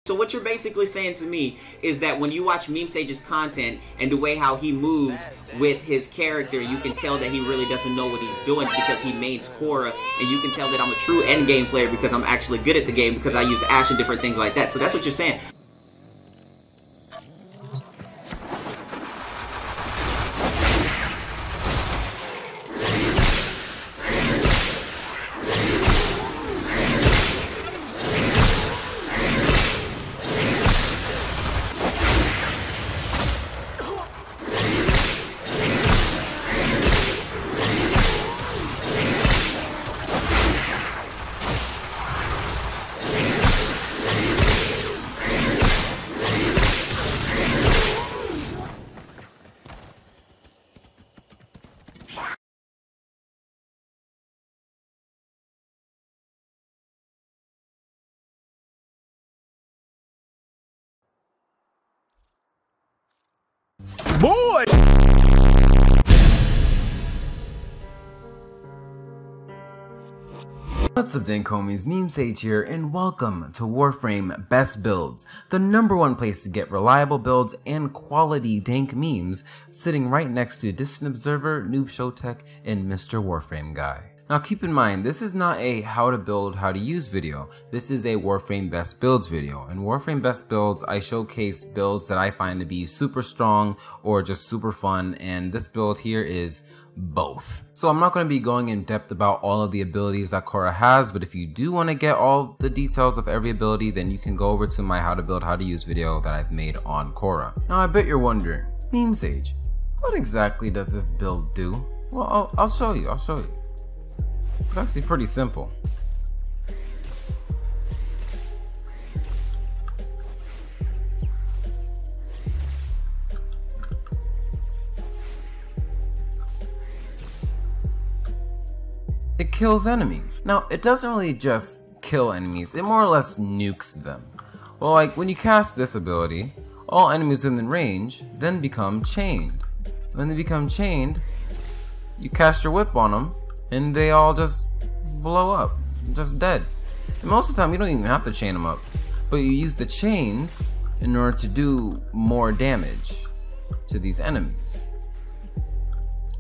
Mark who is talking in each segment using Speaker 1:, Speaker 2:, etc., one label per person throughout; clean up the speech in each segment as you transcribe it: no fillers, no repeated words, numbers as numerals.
Speaker 1: So what you're basically saying to me is that when you watch MemeSage's content and the way how he moves with his character, you can tell that he really doesn't know what he's doing because he mains Cora, and you can tell that I'm a true endgame player because I'm actually good at the game because I use Ashe and different things like that. So that's what you're saying.
Speaker 2: Boy!
Speaker 3: What's up, Dank homies? MemeSageZ here, and welcome to Warframe Best Builds, the #1 place to get reliable builds and quality dank memes, sitting right next to Distant Observer, Noob Showtech, and Mr. Warframe Guy. Now keep in mind, this is not a how to build, how to use video. This is a Warframe Best Builds video. In Warframe Best Builds, I showcase builds that I find to be super strong or just super fun, and this build here is both. So I'm not going to be going in depth about all of the abilities that Cora has, but if you do want to get all the details of every ability, then you can go over to my how to build, how to use video that I've made on Cora. Now I bet you're wondering, MemeSageZ, what exactly does this build do? Well, I'll show you. It's actually pretty simple. It kills enemies. Now, it doesn't really just kill enemies, it more or less nukes them. Well, like when you cast this ability, all enemies within range then become chained. When they become chained, you cast your whip on them, and they all just blow up, just dead. And most of the time, you don't even have to chain them up, but you use the chains in order to do more damage to these enemies.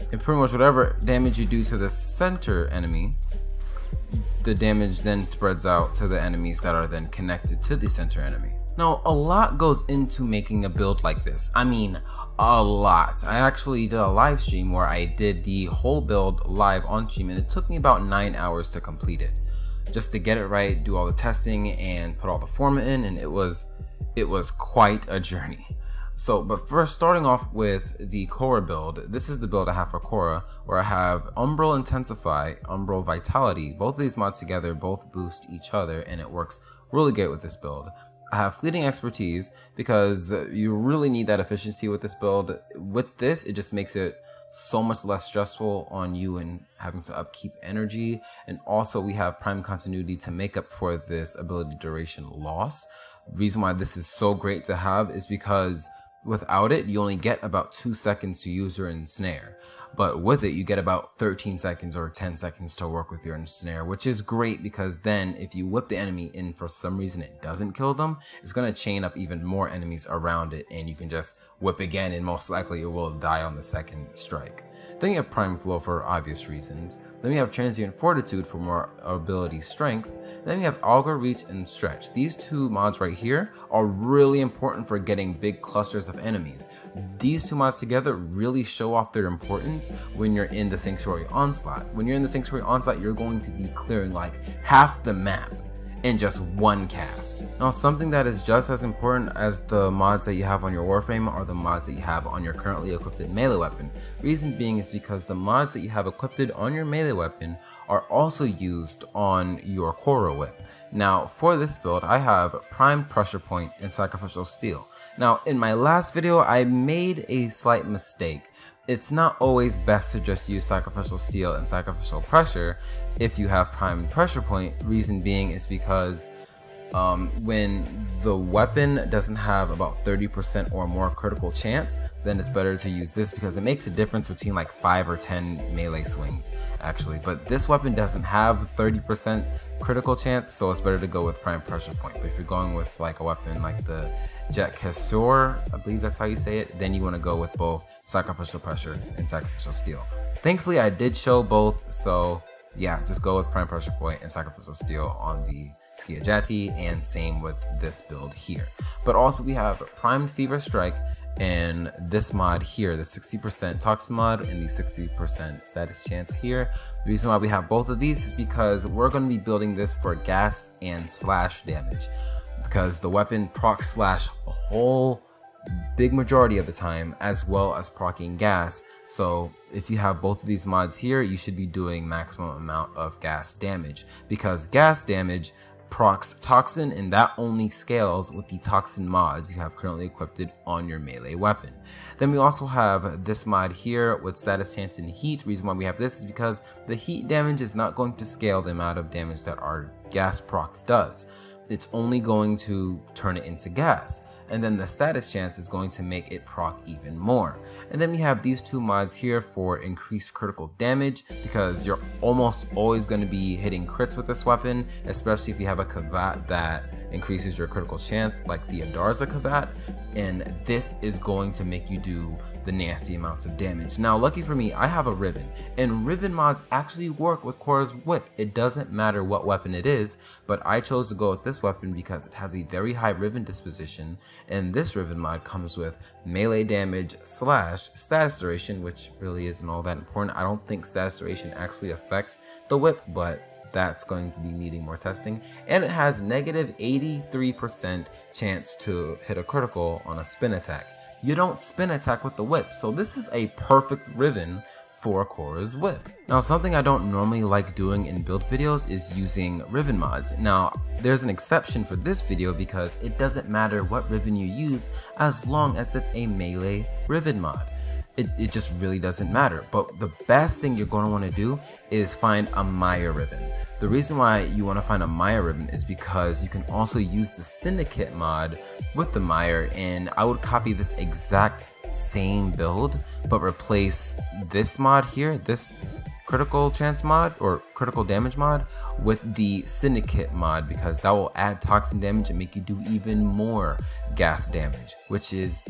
Speaker 3: And pretty much whatever damage you do to the center enemy, the damage then spreads out to the enemies that are then connected to the center enemy. Now, a lot goes into making a build like this. I mean, a lot. I actually did a live stream where I did the whole build live on stream, and it took me about 9 hours to complete it. Just to get it right, do all the testing, and put all the format in, and it was quite a journey. So, but first, starting off with the Cora build, this is the build I have for Cora, where I have Umbral Intensify, Umbral Vitality. Both of these mods together both boost each other, and it works really great with this build. I have Fleeting Expertise because you really need that efficiency with this build. With this, it just makes it so much less stressful on you and having to upkeep energy. And also we have Prime Continuity to make up for this ability duration loss. The reason why this is so great to have is because without it, you only get about 2 seconds to use your ensnare. But with it, you get about 13 seconds or 10 seconds to work with your ensnare, which is great because then if you whip the enemy and for some reason it doesn't kill them, it's going to chain up even more enemies around it, and you can just whip again and most likely it will die on the second strike. Then you have Prime Flow for obvious reasons. Then we have Transient Fortitude for more ability strength. Then we have Augur Reach and Stretch. These two mods right here are really important for getting big clusters of enemies. These two mods together really show off their importance when you're in the Sanctuary Onslaught. When you're in the Sanctuary Onslaught, you're going to be clearing like half the map in just one cast. Now, something that is just as important as the mods that you have on your Warframe are the mods that you have on your currently equipped melee weapon. Reason being is because the mods that you have equipped on your melee weapon are also used on your Cora whip. Now, for this build, I have Prime Pressure Point and Sacrificial Steel. Now, in my last video, I made a slight mistake. It's not always best to just use Sacrificial Steel and Sacrificial Pressure if you have Prime Pressure Point. Reason being is because when the weapon doesn't have about 30% or more critical chance, then it's better to use this because it makes a difference between like 5 or 10 melee swings actually. But this weapon doesn't have 30% critical chance, so it's better to go with prime pressure point. But if you're going with like a weapon like the Jet Casseur, I believe that's how you say it, then you want to go with both sacrificial pressure and sacrificial steel. Thankfully I did show both, so yeah, just go with prime pressure point and sacrificial steel on the SCAMM, and same with this build here. But also we have primed fever strike and this mod here, the 60% toxin mod and the 60% status chance here. The reason why we have both of these is because we're going to be building this for gas and slash damage, because the weapon procs slash a whole big majority of the time, as well as proccing gas. So if you have both of these mods here, you should be doing maximum amount of gas damage, because gas damage procs toxin, and that only scales with the toxin mods you have currently equipped on your melee weapon. Then we also have this mod here with status chance and heat. Reason why we have this is because the heat damage is not going to scale the amount of damage that our gas proc does. It's only going to turn it into gas. And then the status chance is going to make it proc even more. And then we have these two mods here for increased critical damage, because you're almost always going to be hitting crits with this weapon, especially if you have a Kavat that increases your critical chance like the Adarza Kavat, and this is going to make you do the nasty amounts of damage. Now lucky for me, I have a Riven, and Riven mods actually work with Khora's whip. It doesn't matter what weapon it is, but I chose to go with this weapon because it has a very high Riven disposition, and this Riven mod comes with melee damage slash status duration, which really isn't all that important. I don't think status duration actually affects the whip, but that's going to be needing more testing. And it has negative 83% chance to hit a critical on a spin attack. You don't spin attack with the whip, so this is a perfect Riven for Khora's whip. Now something I don't normally like doing in build videos is using Riven mods. Now there's an exception for this video because it doesn't matter what Riven you use as long as it's a melee Riven mod. It just really doesn't matter. But the best thing you're going to want to do is find a Maya Riven. The reason why you want to find a Maya Riven is because you can also use the Syndicate mod with the Maya, and I would copy this exact same build but replace this mod here, this critical chance mod or critical damage mod, with the Syndicate mod, because that will add toxin damage and make you do even more gas damage, which is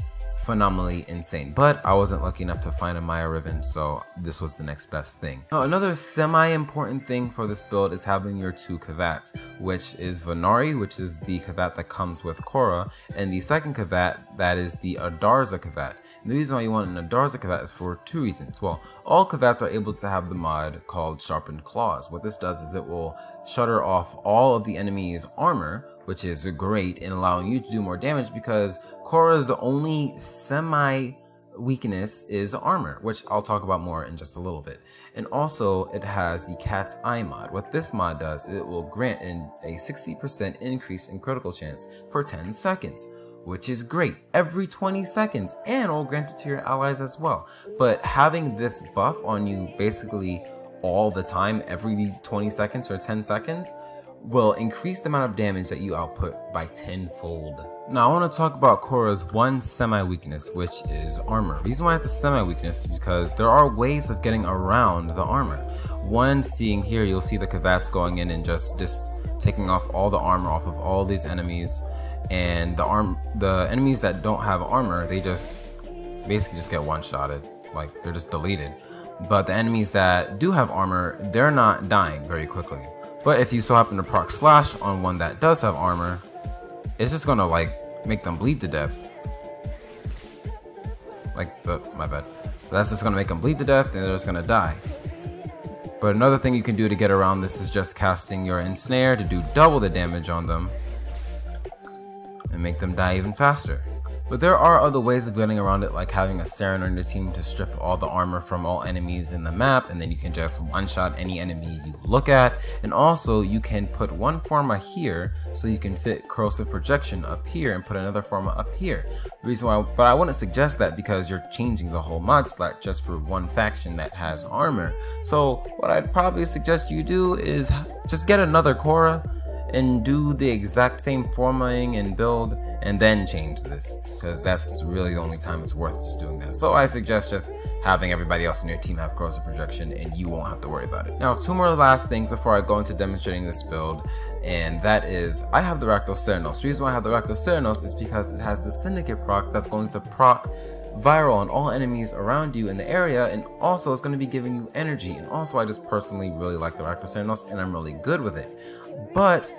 Speaker 3: phenomenally insane. But I wasn't lucky enough to find a Maya Riven, so this was the next best thing. Now another semi-important thing for this build is having your two Kavats, which is Vanari, which is the Kavat that comes with Cora, and the second Kavat that is the Adarza Kavat. And the reason why you want an Adarza Kavat is for two reasons. Well, all Kavats are able to have the mod called Sharpened Claws. What this does is it will shutter off all of the enemy's armor, which is great in allowing you to do more damage, because Khora's only semi-weakness is armor, which I'll talk about more in just a little bit. And also, it has the Cat's Eye mod. What this mod does, it will grant a 60% increase in critical chance for 10 seconds, which is great, every 20 seconds, and it will grant it to your allies as well. But having this buff on you basically all the time, every 20 seconds or 10 seconds, will increase the amount of damage that you output by 10-fold. Now I want to talk about Khora's one semi-weakness, which is armor. The reason why it's a semi-weakness is because there are ways of getting around the armor. One, seeing here, you'll see the Kavats going in and just taking off all the armor off of all these enemies, and the enemies that don't have armor, they just basically just get one-shotted, like they're just deleted. But the enemies that do have armor, they're not dying very quickly. But if you so happen to proc slash on one that does have armor, it's just gonna like make them bleed to death. My bad. That's just gonna make them bleed to death and they're just gonna die. But another thing you can do to get around this is just casting your ensnare to do double the damage on them and make them die even faster. But there are other ways of getting around it, like having a Saren on your team to strip all the armor from all enemies in the map, and then you can just one-shot any enemy you look at. And also, you can put one Forma here, so you can fit Corrosive Projection up here and put another Forma up here. The reason why, but I wouldn't suggest that because you're changing the whole mod slot just for one faction that has armor. So what I'd probably suggest you do is just get another Cora and do the exact same formatting and build and then change this, because that's really the only time it's worth just doing that. So I suggest just having everybody else in your team have corrosive projection and you won't have to worry about it. Now, two more last things before I go into demonstrating this build, and that is I have the Rakdos Theranos. The reason why I have the Rakdos Theranos is because it has the Syndicate proc that's going to proc viral on all enemies around you in the area, and also it's going to be giving you energy. And also I just personally really like the Rakdos Theranos and I'm really good with it. But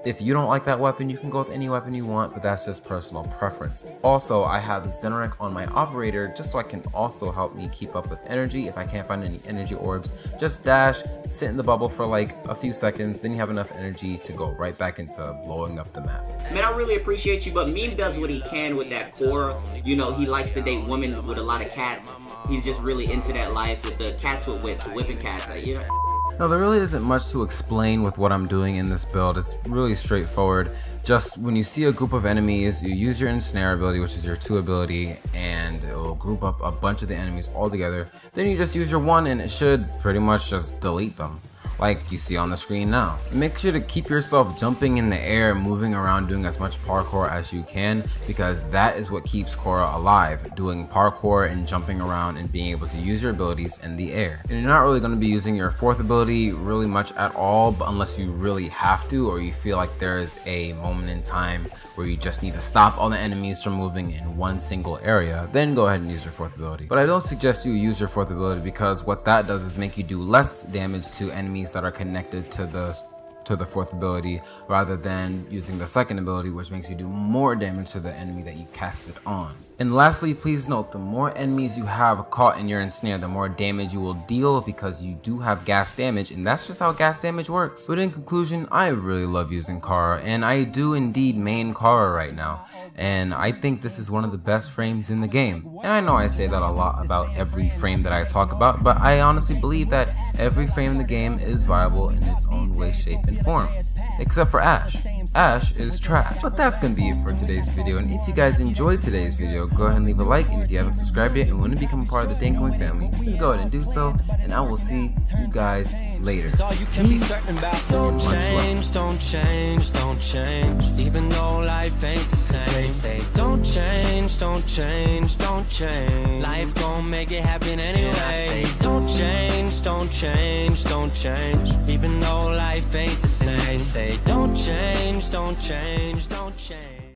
Speaker 3: if you don't like that weapon, you can go with any weapon you want, but that's just personal preference. Also, I have the Zenarek on my operator just so I can also help me keep up with energy. If I can't find any energy orbs, just dash, sit in the bubble for like a few seconds, then you have enough energy to go right back into blowing up the map.
Speaker 1: Man, I really appreciate you, but Meme does what he can with that Cora. You know, he likes to date women with a lot of cats. He's just really into that life with the cats with whips, whipping cats. Like, you know.
Speaker 3: Now, there really isn't much to explain with what I'm doing in this build. It's really straightforward. Just when you see a group of enemies, you use your ensnare ability, which is your 2 ability, and it will group up a bunch of the enemies all together. Then you just use your 1 and it should pretty much just delete them, like you see on the screen now. Make sure to keep yourself jumping in the air, moving around, doing as much parkour as you can, because that is what keeps Cora alive, doing parkour and jumping around and being able to use your abilities in the air. And you're not really going to be using your 4th ability really much at all, but unless you really have to, or you feel like there is a moment in time where you just need to stop all the enemies from moving in one single area, then go ahead and use your 4th ability. But I don't suggest you use your 4th ability, because what that does is make you do less damage to enemies that are connected to the 4th ability, rather than using the 2nd ability, which makes you do more damage to the enemy that you cast it on. And lastly, please note, the more enemies you have caught in your ensnare, the more damage you will deal, because you do have gas damage, and that's just how gas damage works. But in conclusion, I really love using Cora, and I do indeed main Cora right now, and I think this is one of the best frames in the game. And I know I say that a lot about every frame that I talk about, but I honestly believe that every frame in the game is viable in its own way, shape, and form. Except for Ashe. Ashe is trash. But that's gonna be it for today's video, and if you guys enjoyed today's video, go ahead and leave a like, and if you haven't subscribed yet and want to become a part of the Dank family, then go ahead and do so, and I will see you guys later. Peace and much love.
Speaker 2: Don't change, don't change, even though life ain't the same. Say, don't change, don't change, don't change. Life gon' make it happen anyway. And I say, don't change, don't change, don't change, even though life ain't the same. Say, don't change, don't change, don't change.